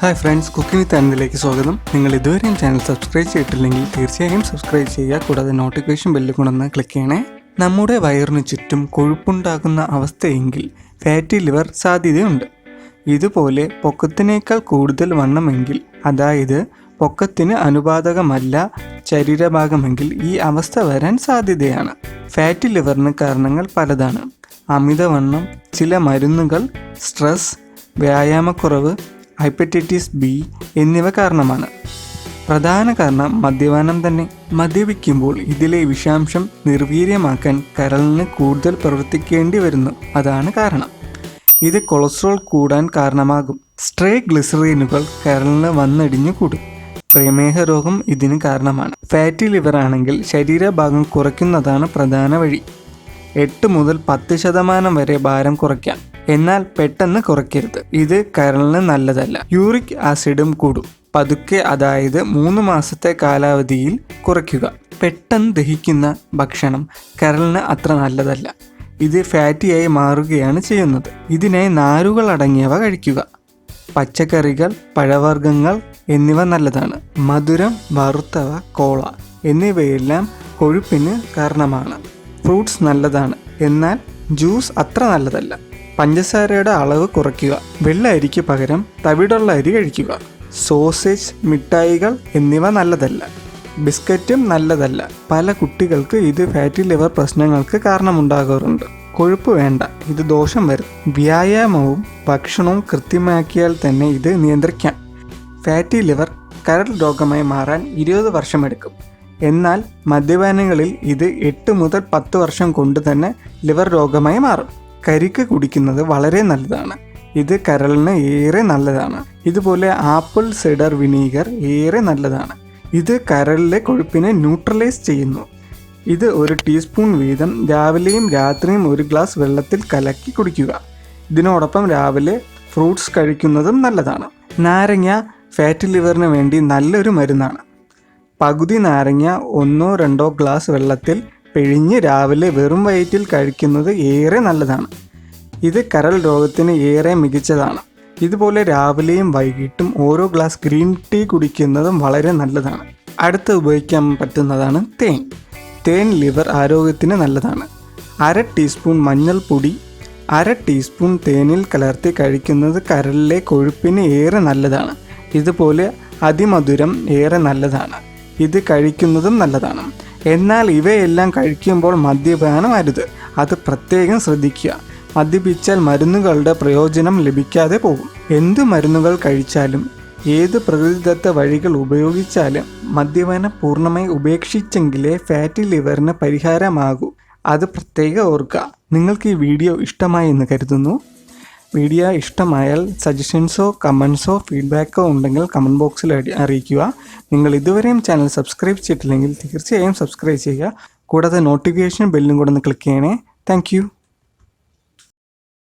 Hi friends, cooking വിത്ത് ആനന്ദിലേക്ക് സ്വാഗതം. നിങ്ങൾ ഇതുവരെയും ചാനൽ സബ്സ്ക്രൈബ് ചെയ്തിട്ടില്ലെങ്കിൽ തീർച്ചയായും സബ്സ്ക്രൈബ് ചെയ്യുക. കൂടാതെ നോട്ടിഫിക്കേഷൻ ബെല്ല് കൊണ്ടൊന്ന് ക്ലിക്ക് ചെയ്യണേ. നമ്മുടെ വയറിന് ചുറ്റും കൊഴുപ്പുണ്ടാകുന്ന അവസ്ഥയെങ്കിൽ ഫാറ്റി ലിവർ സാധ്യതയുണ്ട്. ഇതുപോലെ പൊക്കത്തിനേക്കാൾ കൂടുതൽ വണ്ണമെങ്കിൽ, അതായത് പൊക്കത്തിന് അനുപാതകമല്ല ശരീരഭാഗമെങ്കിൽ ഈ അവസ്ഥ വരാൻ സാധ്യതയാണ്. ഫാറ്റി ലിവറിന് കാരണങ്ങൾ പലതാണ്. അമിതവണ്ണം, ചില മരുന്നുകൾ, സ്ട്രെസ്, വ്യായാമക്കുറവ്, ഹെപ്പറ്റൈറ്റിസ് ബി എന്നിവ കാരണമാണ്. പ്രധാന കാരണം മദ്യപാനം തന്നെ. മദ്യപിക്കുമ്പോൾ ഇതിലെ വിഷാംശം നിർവീര്യമാക്കാൻ കരളിന് കൂടുതൽ പ്രവർത്തിക്കേണ്ടി വരുന്നു. അതാണ് കാരണം. ഇത് കൊളസ്ട്രോൾ കൂടാൻ കാരണമാകും. സ്ട്രേ ഗ്ലിസറീനുകൾ കരളിന് വന്നിടിഞ്ഞു കൂടും. പ്രമേഹ രോഗം ഇതിന് കാരണമാണ്. ഫാറ്റി ലിവർ ആണെങ്കിൽ ശരീരഭാഗം കുറയ്ക്കുന്നതാണ് പ്രധാന വഴി. 8 മുതൽ 10% വരെ ഭാരം കുറയ്ക്കാം. എന്നാൽ പെട്ടെന്ന് കുറയ്ക്കരുത്. ഇത് കരളിന് നല്ലതല്ല. യൂറിക് ആസിഡും കൂടും. പതുക്കെ, അതായത് 3 മാസത്തെ കാലാവധിയിൽ കുറയ്ക്കുക. പെട്ടെന്ന് ദഹിക്കുന്ന ഭക്ഷണം കരളിന് അത്ര നല്ലതല്ല. ഇത് ഫാറ്റിയായി മാറുകയാണ് ചെയ്യുന്നത്. ഇതിനായി നാരുകൾ അടങ്ങിയവ കഴിക്കുക. പച്ചക്കറികൾ, പഴവർഗ്ഗങ്ങൾ എന്നിവ നല്ലതാണ്. മധുരം, വറുത്തവ, കോള എന്നിവയെല്ലാം കൊഴുപ്പിന് കാരണമാണ്. ഫ്രൂട്ട്സ് നല്ലതാണ്, എന്നാൽ ജ്യൂസ് അത്ര നല്ലതല്ല. പഞ്ചസാരയുടെ അളവ് കുറയ്ക്കുക. വെള്ള അരിക്ക് പകരം തവിടുള്ള അരി കഴിക്കുക. സോസേജ്, മിഠായികൾ എന്നിവ നല്ലതല്ല. ബിസ്ക്കറ്റും നല്ലതല്ല. പല കുട്ടികൾക്ക് ഇത് ഫാറ്റി ലിവർ പ്രശ്നങ്ങൾക്ക് കാരണമുണ്ടാകാറുണ്ട്. കൊഴുപ്പ് വേണ്ട, ഇത് ദോഷം വരും. വ്യായാമവും ഭക്ഷണവും കൃത്യമാക്കിയാൽ തന്നെ ഇത് നിയന്ത്രിക്കാം. ഫാറ്റി ലിവർ കരൾ രോഗമായി മാറാൻ 20 വർഷമെടുക്കും. എന്നാൽ മദ്യപാനികളിൽ ഇത് 8 മുതൽ 10 വർഷം കൊണ്ട് തന്നെ ലിവർ രോഗമായി മാറും. കരിക്ക് കുടിക്കുന്നത് വളരെ നല്ലതാണ്. ഇത് കരളിന് ഏറെ നല്ലതാണ്. ഇതുപോലെ ആപ്പിൾ സിഡർ വിനീഗർ ഏറെ നല്ലതാണ്. ഇത് കരളിലെ കൊഴുപ്പിനെ ന്യൂട്രലൈസ് ചെയ്യുന്നു. ഇത് 1 ടീസ്പൂൺ വീതം രാവിലെയും രാത്രിയും 1 ഗ്ലാസ് വെള്ളത്തിൽ കലക്കി കുടിക്കുക. ഇതിനോടൊപ്പം രാവിലെ ഫ്രൂട്ട്സ് കഴിക്കുന്നതും നല്ലതാണ്. നാരങ്ങ ഫാറ്റി ലിവറിന് വേണ്ടി നല്ലൊരു മരുന്നാണ്. പകുതി നാരങ്ങ 1-2 ഗ്ലാസ് വെള്ളത്തിൽ പിഴിഞ്ഞ് രാവിലെ വെറും വയറ്റിൽ കഴിക്കുന്നത് ഏറെ നല്ലതാണ്. ഇത് കരൾ രോഗത്തിന് ഏറെ മികച്ചതാണ്. ഇതുപോലെ രാവിലെയും വൈകിട്ടും ഓരോ ഗ്ലാസ് ഗ്രീൻ ടീ കുടിക്കുന്നതും വളരെ നല്ലതാണ്. അടുത്ത് ഉപയോഗിക്കാൻ പറ്റുന്നതാണ് തേൻ. തേൻ ലിവർ ആരോഗ്യത്തിന് നല്ലതാണ്. 1/2 ടീസ്പൂൺ മഞ്ഞൾപ്പൊടി 1/2 ടീസ്പൂൺ തേനിൽ കലർത്തി കഴിക്കുന്നത് കരളിലെ കൊഴുപ്പിന് ഏറെ നല്ലതാണ്. ഇതുപോലെ അതിമധുരം ഏറെ നല്ലതാണ്. ഇത് കഴിക്കുന്നതും നല്ലതാണ്. എന്നാൽ ഇവയെല്ലാം കഴിക്കുമ്പോൾ മദ്യപാനം അരുത്. അത് പ്രത്യേകം ശ്രദ്ധിക്കുക. മദ്യപിച്ചാൽ മരുന്നുകളുടെ പ്രയോജനം ലഭിക്കാതെ പോകും. എന്ത് മരുന്നുകൾ കഴിച്ചാലും ഏത് പ്രകൃതിദത്ത വഴികൾ ഉപയോഗിച്ചാലും മദ്യപാനം പൂർണ്ണമായി ഉപേക്ഷിച്ചെങ്കിലേ ഫാറ്റി ലിവറിന് പരിഹാരമാകൂ. അത് പ്രത്യേകം ഓർക്കുക. നിങ്ങൾക്ക് ഈ വീഡിയോ ഇഷ്ടമായി എന്ന് കരുതുന്നു. വീഡിയോ ഇഷ്ടമായാൽ സജഷൻസോ കമൻസോ ഫീഡ്ബാക്കോ ഉണ്ടെങ്കിൽ കമൻറ്റ് ബോക്സിൽ അറിയിക്കുക. നിങ്ങൾ ഇതുവരെയും ചാനൽ സബ്സ്ക്രൈബ് ചെയ്തിട്ടില്ലെങ്കിൽ തീർച്ചയായും സബ്സ്ക്രൈബ് ചെയ്യുക. കൂടാതെ നോട്ടിഫിക്കേഷൻ ബെല്ലും കൂടെ ഒന്ന് ക്ലിക്ക് ചെയ്യണേ. താങ്ക്